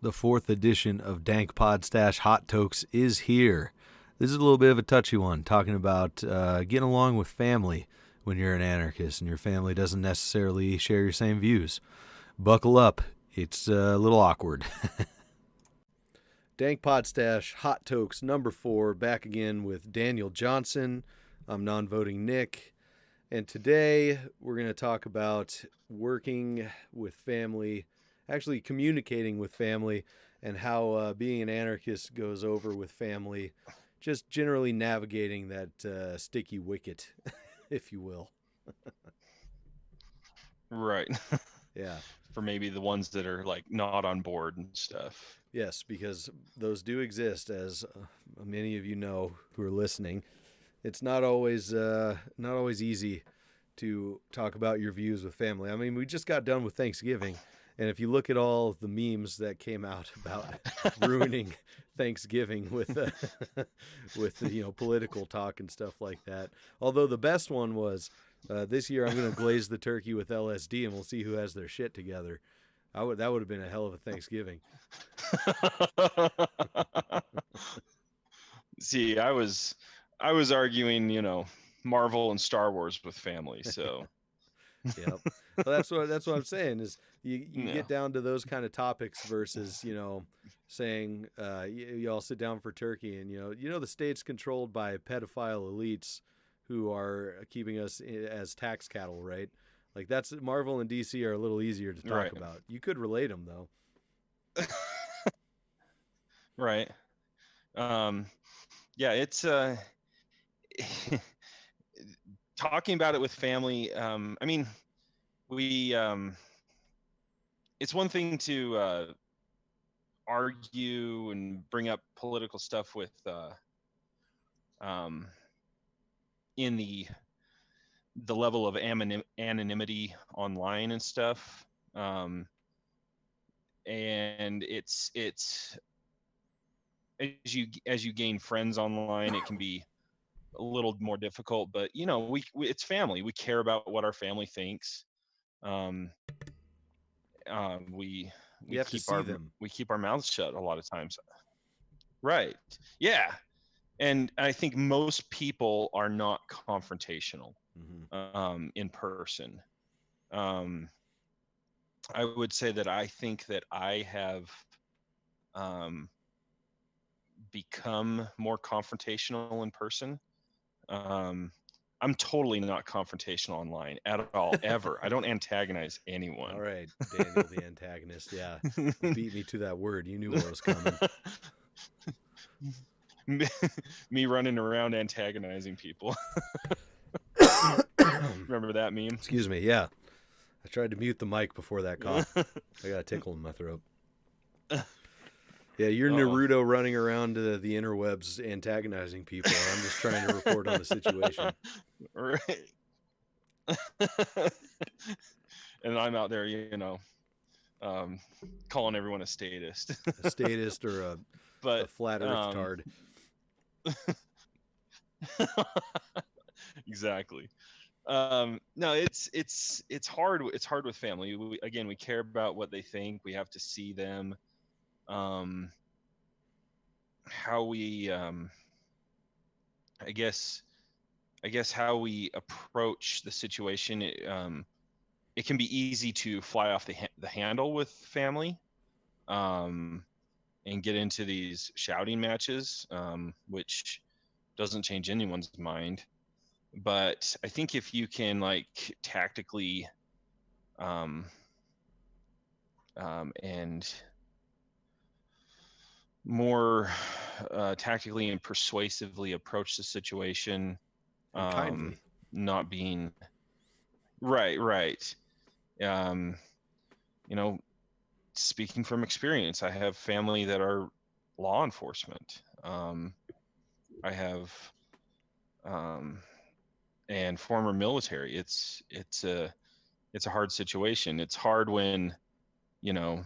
The fourth edition of Dank Podstash Hot Tokes is here. This is a little bit of a touchy one, talking about getting along with family when you're an anarchist and your family doesn't necessarily share your same views. Buckle up, it's a little awkward. Dank Podstash Hot Tokes number 4, back again with Daniel Johnson. I'm non-voting Nick. And today we're going to talk about working with family, actually communicating with family, and how being an anarchist goes over with family, just generally navigating that sticky wicket, if you will. Right. Yeah. For maybe the ones that are like not on board and stuff. Yes, because those do exist, as many of you know who are listening. It's not always easy to talk about your views with family. I mean, we just got done with Thanksgiving, and if you look at all the memes that came out about ruining Thanksgiving with with political talk and stuff like that. Although the best one was this year I'm going to glaze the turkey with LSD, and we'll see who has their shit together. That would have been a hell of a Thanksgiving. See, I was arguing, Marvel and Star Wars with family, so Yep. Well, that's what I'm saying is you yeah. get down to those kind of topics versus saying you all sit down for turkey and the state's controlled by pedophile elites who are keeping us as tax cattle, right? Like that's Marvel and DC are a little easier to talk Right. about. You could relate them though. Right. Um yeah, it's talking about it with family. I mean, we it's one thing to argue and bring up political stuff with um in the level of anonymity online and stuff. And it's as you gain friends online, it can be a little more difficult, but we it's family. We care about what our family thinks. um we You have to see them. we keep our mouths shut a lot of times. Right. Yeah. And I think most people are not confrontational Mm-hmm. in person. um I would say that I think that I have um become more confrontational in person. um I'm totally not confrontational online at all, ever. I don't antagonize All anyone. right, Daniel, the antagonist. Yeah, you beat me to that word. You knew what was coming. Me running around antagonizing people. Remember that meme? Excuse me. Yeah, I tried to mute the mic before that cough. I got a tickle in my throat. Yeah, you're Uh-oh. Naruto running around the interwebs antagonizing people, and I'm just trying to report on the situation. Right. And I'm out there, um, calling everyone a statist. A statist or a But flat earth tard. exactly. No, it's hard. It's hard with family. Again, we care about what they think. We have to see them. Um, how we, I guess, how we approach the situation. It can be easy to fly off the handle with family, um, and get into these shouting matches, which doesn't change anyone's mind. But I think if you can like tactically um, and more tactically and persuasively approach the situation, And um, kindly. not being right. Um, you know, speaking from experience, I have family that are law enforcement. I have um, and former military. It's a hard situation. It's hard when you know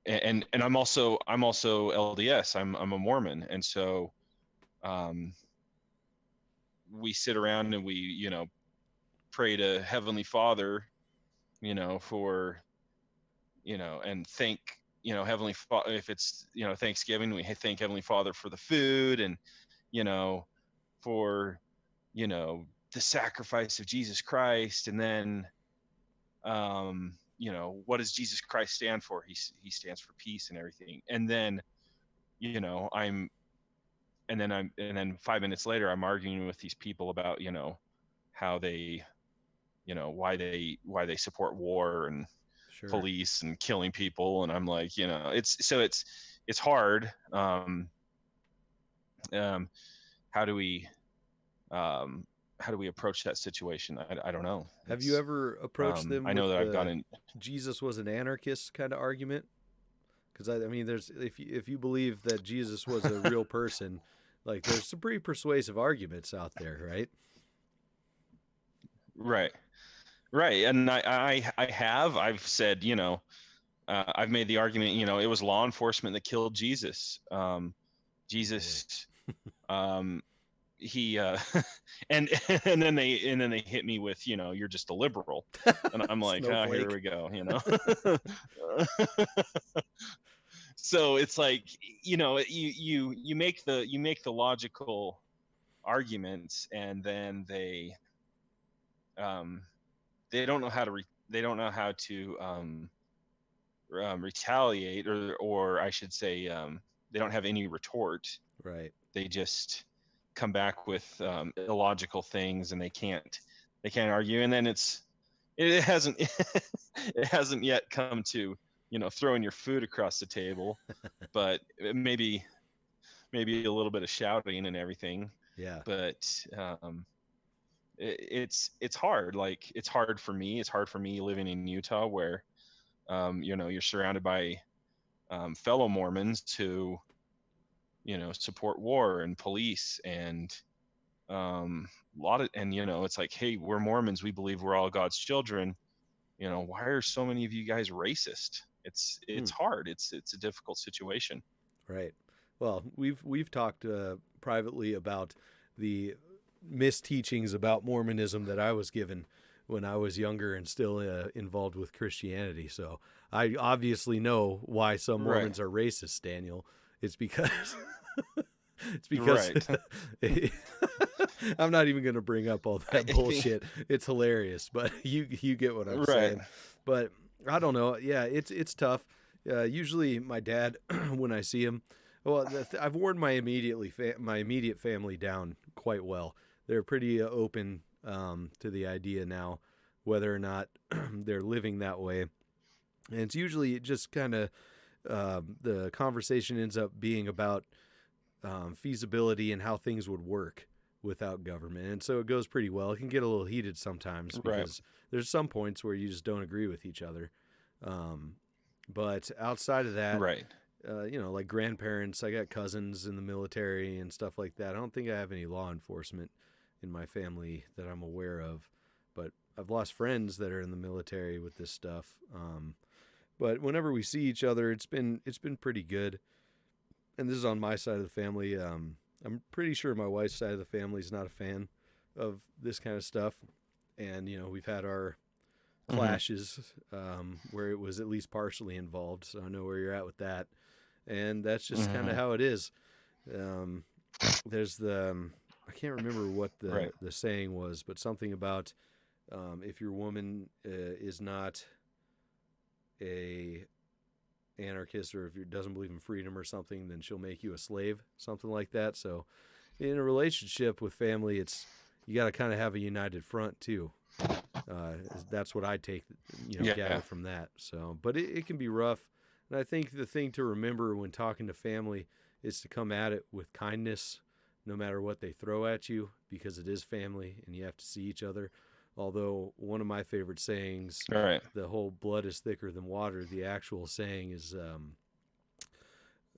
and I'm also LDS. I'm a Mormon, and so um, we sit around and we pray to Heavenly Father, for and thank if it's, Thanksgiving, we thank Heavenly Father for the food, and, for, the sacrifice of Jesus Christ. And then, what does Jesus Christ stand for? He stands for peace and everything. And then, and then 5 minutes later, I'm arguing with these people about, how they, why they support war and Sure. police and killing people. And I'm like, it's hard. How do we approach that situation? I don't know. Have you ever approached them? I know that I've gotten Jesus was an anarchist kind of argument. Because I mean, there's if you believe that Jesus was a real person, like there's some pretty persuasive arguments out there, right? Right. And I've said, I've made the argument, it was law enforcement that killed Jesus. Jesus, he and then they hit me with, you're just a liberal, and I'm like, oh, here we go, So it's like, you make the logical arguments, and then they don't know how to retaliate, or I should say, they don't have any retort. Right. They just come back with illogical things, and they can't argue. And then it hasn't it hasn't yet come to, throwing your food across the table, but maybe a little bit of shouting and everything. Yeah. But it's hard. Like, it's hard for me. It's hard for me living in Utah, where you're surrounded by fellow Mormons who support war and police, and it's like, hey, we're Mormons, we believe we're all God's children. Why are so many of you guys racist? It's hard. It's a difficult situation. Right. Well, we've talked privately about the misteachings about Mormonism that I was given when I was younger and still involved with Christianity. So I obviously know why some Mormons are racist, Daniel. It's because I'm not even going to bring up all that bullshit. It's hilarious, but you get what I'm saying. But I don't know. Yeah, it's tough. Usually my dad, when I see him, well, I've worn my immediate family down quite well. They're pretty open to the idea now, whether or not they're living that way. And it's usually just kind of the conversation ends up being about feasibility and how things would work without government. And so it goes pretty well. It can get a little heated sometimes because there's some points where you just don't agree with each other. But outside of that, like grandparents, I got cousins in the military and stuff like that. I don't think I have any law enforcement in my family that I'm aware of, but I've lost friends that are in the military with this stuff. But whenever we see each other, it's been pretty good. And this is on my side of the family. I'm pretty sure my wife's side of the family is not a fan of this kind of stuff. And, we've had our clashes where it was at least partially involved. So I know where you're at with that. And that's just kind of how it is. There's I can't remember what the saying was, but something about if your woman is not a anarchist, or if it doesn't believe in freedom or something, then she'll make you a slave, something like that. So in a relationship with family, you got to kind of have a united front too. That's what I take, gather from that. So, but it can be rough. And I think the thing to remember when talking to family is to come at it with kindness, no matter what they throw at you, because it is family and you have to see each other. Although one of my favorite sayings, the whole blood is thicker than water, the actual saying is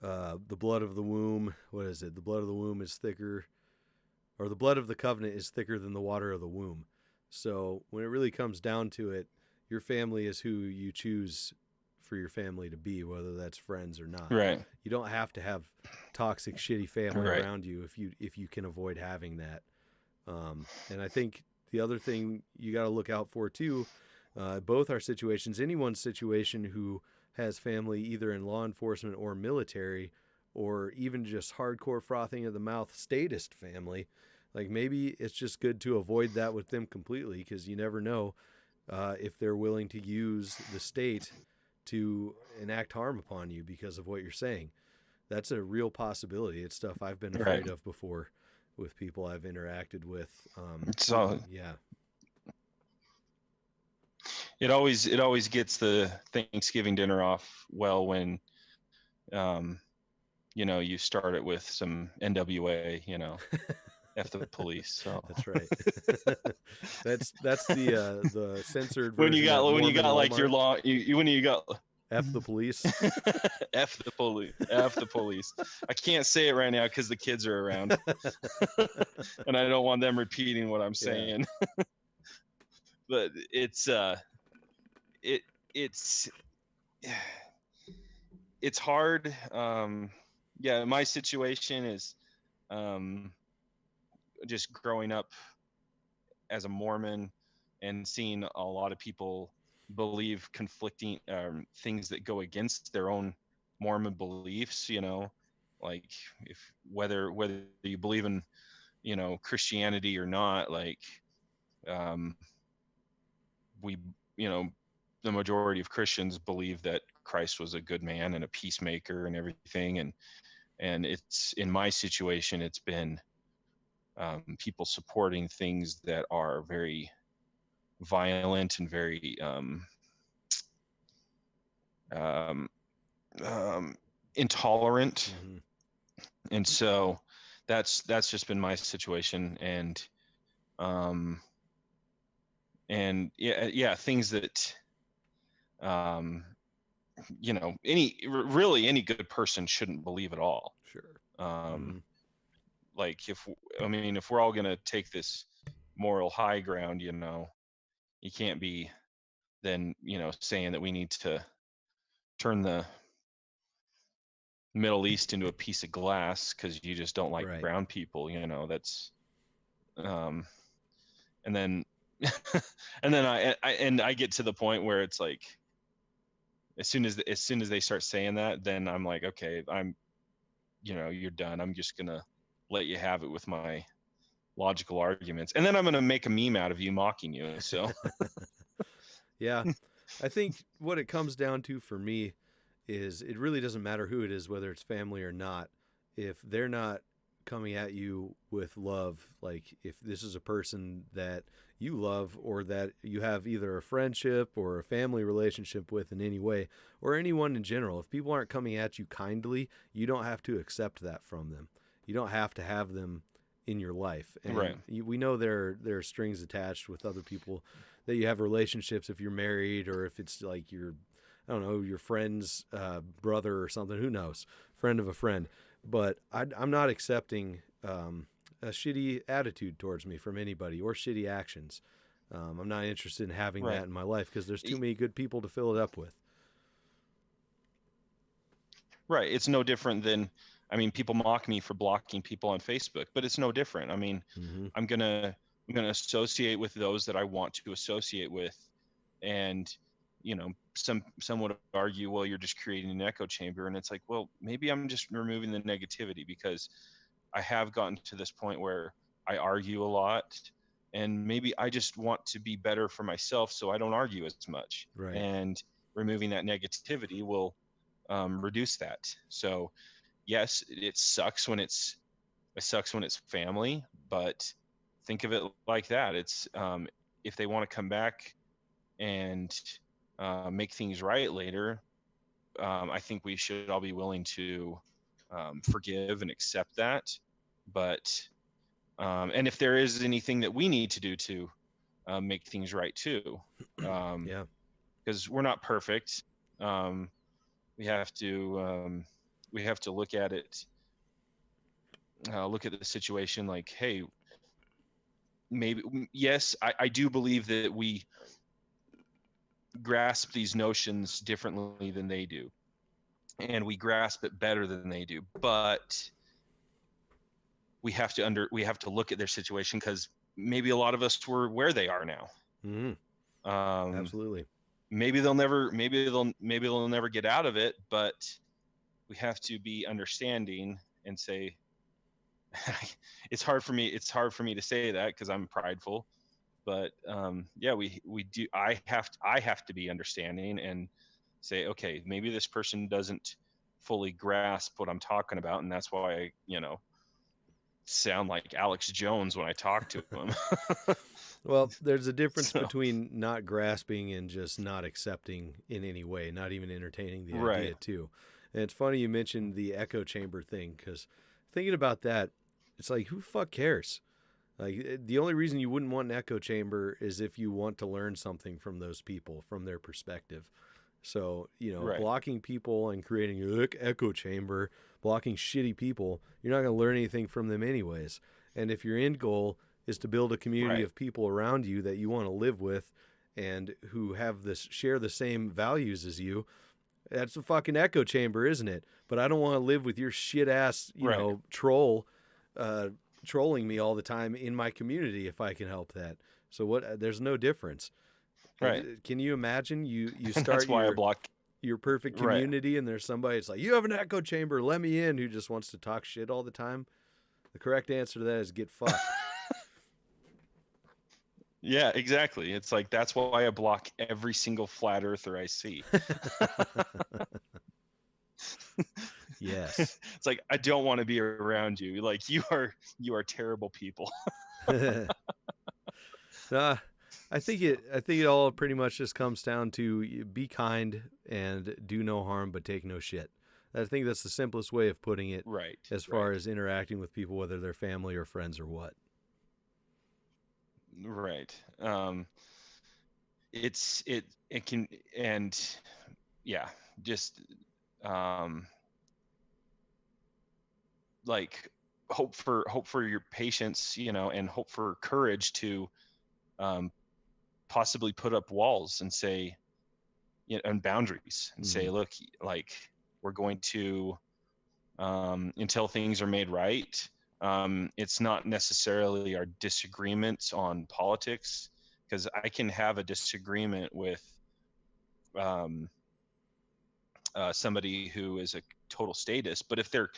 the blood of the womb, what is it? The blood of the womb is thicker, or the blood of the covenant is thicker than the water of the womb. So when it really comes down to it, your family is who you choose for your family to be, whether that's friends or not. Right. You don't have to have toxic, shitty family around you if you can avoid having that. And I think the other thing you got to look out for too, both our situations, anyone's situation who has family either in law enforcement or military, or even just hardcore frothing of the mouth statist family. Like maybe it's just good to avoid that with them completely, because you never know if they're willing to use the state to enact harm upon you because of what you're saying. That's a real possibility. It's stuff I've been afraid of before with people I've interacted with. So yeah, it always gets the Thanksgiving dinner off well when you start it with some NWA, F the police. So that's right. that's the censored when you version at got Mormon like your Walmart. law, when you got F the police. F the police. F the police. I can't say it right now because the kids are around, and I don't want them repeating what I'm saying. But it's hard. My situation is just growing up as a Mormon and seeing a lot of people believe conflicting things that go against their own Mormon beliefs, like whether you believe in Christianity or not, like we the majority of Christians believe that Christ was a good man and a peacemaker and everything, and it's in my situation it's been people supporting things that are very violent and very intolerant. Mm-hmm. And so that's just been my situation. And things that any good person shouldn't believe at all. Sure. Like if we're all going to take this moral high ground, you can't be then saying that we need to turn the Middle East into a piece of glass because you just don't like brown people. That's and then and then I get to the point where it's like as soon as they start saying that, then I'm like, okay, you're done. I'm just gonna let you have it with my logical arguments, and then I'm gonna make a meme out of you mocking you. So yeah, I think what it comes down to for me is it really doesn't matter who it is, whether it's family or not. If they're not coming at you with love, like if this is a person that you love or that you have either a friendship or a family relationship with in any way, or anyone in general, if people aren't coming at you kindly, you don't have to accept that from them. You don't have to have them in your life. And we know there are strings attached with other people that you have relationships if you're married, or if it's like your friend's brother or something, who knows, friend of a friend. But I'm not accepting a shitty attitude towards me from anybody or shitty actions. I'm not interested in having that in my life because there's too many good people to fill it up with. Right. It's no different than, people mock me for blocking people on Facebook, but it's no different. I'm going to associate with those that I want to associate with. And, some would argue, well, you're just creating an echo chamber. And it's like, well, maybe I'm just removing the negativity, because I have gotten to this point where I argue a lot, and maybe I just want to be better for myself, so I don't argue as much. Right. And removing that negativity will reduce that. So yes, it sucks when it's family, but think of it like that. It's if they want to come back and make things right later, I think we should all be willing to forgive and accept that. But and if there is anything that we need to do to make things right too, because we're not perfect. We have to look at it, look at the situation like, hey, maybe, yes, I do believe that we grasp these notions differently than they do, and we grasp it better than they do, but we have to look at their situation, because maybe a lot of us were where they are now. Absolutely. maybe they'll never get out of it, but we have to be understanding and say, it's hard for me to say that because I'm prideful, but yeah, we do. I have to be understanding and say, okay, maybe this person doesn't fully grasp what I'm talking about, and that's why I, sound like Alex Jones when I talk to him. Well, there's a difference So, between not grasping and just not accepting in any way, not even entertaining the right, idea too. And it's funny you mentioned the echo chamber thing, because thinking about that, it's like, who the fuck cares? Like, the only reason you wouldn't want an echo chamber is if you want to learn something from those people, from their perspective. So, right, blocking people and creating an echo chamber, blocking shitty people, you're not going to learn anything from them anyways. And if your end goal is to build a community right, of people around you that you want to live with and who share the same values as you, that's a fucking echo chamber, isn't it? But I don't want to live with your shit ass, right, trolling me all the time in my community if I can help that. So what? There's no difference. right. Can you imagine you And that's start why I block. your perfect Right. community and there's somebody that's like, you have an echo chamber, let me in, who just wants to talk shit all the time? The correct answer to that is get fucked. Yeah, exactly. It's like, that's why I block every single flat earther I see. Yes. It's like, I don't want to be around you. Like, you are terrible people. I think it all pretty much just comes down to be kind and do no harm but take no shit. I think that's the simplest way of putting it, Right. as far as interacting with people, whether they're family or friends or what. Right. It can, and yeah, just um like, hope for your patience, and hope for courage to um possibly put up walls and say, and boundaries, and say, look, like, we're going to, until things are made right. It's not necessarily our disagreements on politics, because I can have a disagreement with um, somebody who is a total statist, but if they're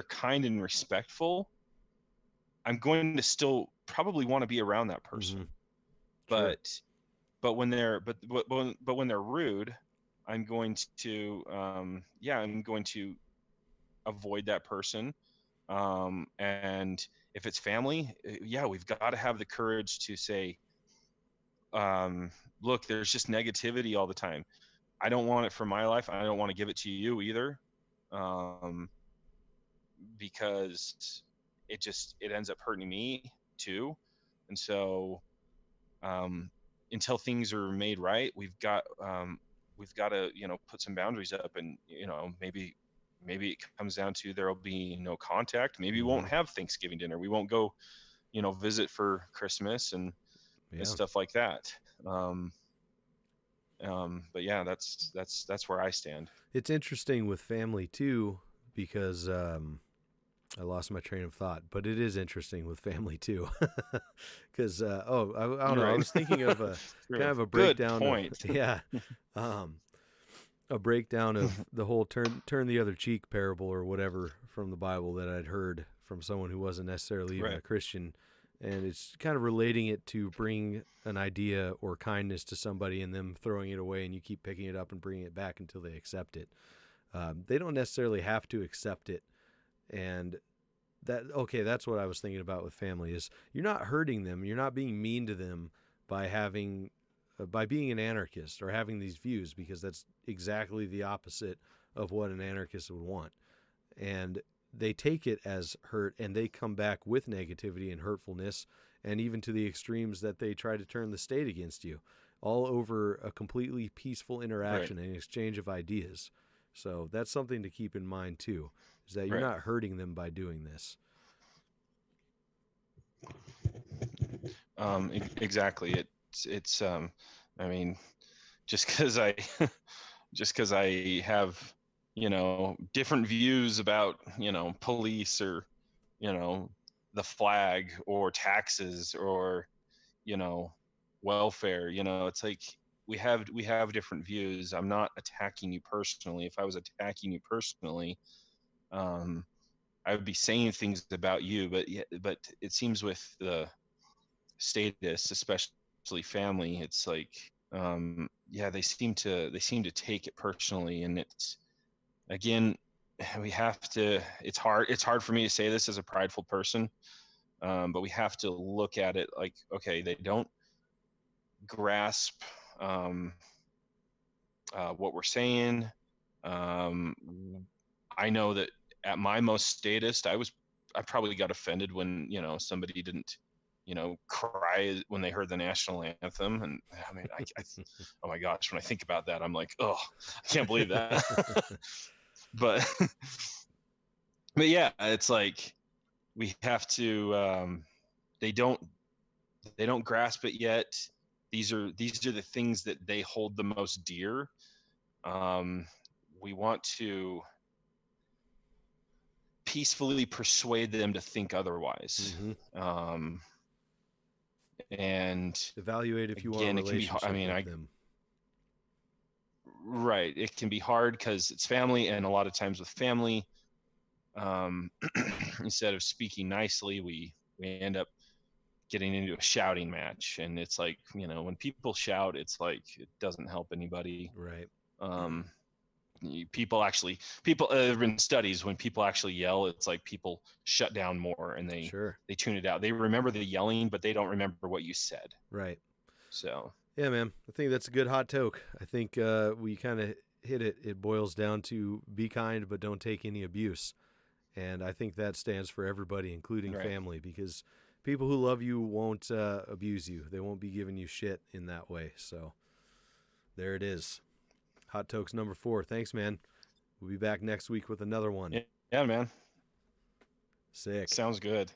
kind and respectful, I'm going to still probably want to be around that person. Sure. But when they're but when they're rude, I'm going to I'm going to avoid that person. And if it's family, yeah, we've got to have the courage to say, look, there's just negativity all the time. I don't want it for my life. I don't want to give it to you either, because it ends up hurting me too. And so, until things are made right, we've got to, put some boundaries up, and, maybe it comes down to, there'll be no contact. Maybe we won't have Thanksgiving dinner. We won't go, visit for Christmas and stuff like that. But yeah, that's where I stand. It's interesting with family too, because I lost my train of thought, but it is interesting with family too, because I don't know. Right. I was thinking of a kind of a Good breakdown point. a breakdown of the whole turn the other cheek parable or whatever from the Bible that I'd heard from someone who wasn't necessarily even a Christian, and it's kind of relating it to bring an idea or kindness to somebody and them throwing it away, and you keep picking it up and bringing it back until they accept it. They don't necessarily have to accept it. And that's what I was thinking about with family, is you're not hurting them, you're not being mean to them by being an anarchist or having these views, because that's exactly the opposite of what an anarchist would want. And they take it as hurt, and they come back with negativity and hurtfulness, and even to the extremes that they try to turn the state against you, all over a completely peaceful interaction and exchange of ideas. So that's something to keep in mind too, is that you're not hurting them by doing this. Exactly. It's I mean, just because I have, different views about, police, or, the flag, or taxes, or, welfare, it's like, we have different views. I'm not attacking you personally. If I was attacking you personally, I would be saying things about you. But it seems with the status, especially family, it's like, yeah, they seem to take it personally, and it's, again, we have to. It's hard for me to say this as a prideful person, but we have to look at it like, okay, they don't grasp what we're saying. I know that at my most statist, I probably got offended when, somebody didn't, cry when they heard the national anthem. And I mean, oh my gosh, when I think about that, I'm like, oh, I can't believe that. but but yeah, it's like, we have to, they don't grasp it yet. These are the things that they hold the most dear. We want to peacefully persuade them to think otherwise. Mm-hmm. And Evaluate if you want a relationship with them. Right. It can be hard because it's family, and a lot of times with family, instead of speaking nicely, we end up getting into a shouting match. And it's like, when people shout, it's like, it doesn't help anybody. Right. People there have been studies, when people actually yell, it's like people shut down more, and they tune it out. They remember the yelling, but they don't remember what you said. Right. So yeah, man, I think that's a good hot toke. I think we kind of hit it. It boils down to be kind, but don't take any abuse. And I think that stands for everybody, including family, because people who love you won't abuse you. They won't be giving you shit in that way. So there it is. Hot Tokes number 4. Thanks, man. We'll be back next week with another one. Yeah, man. Sick. Sounds good.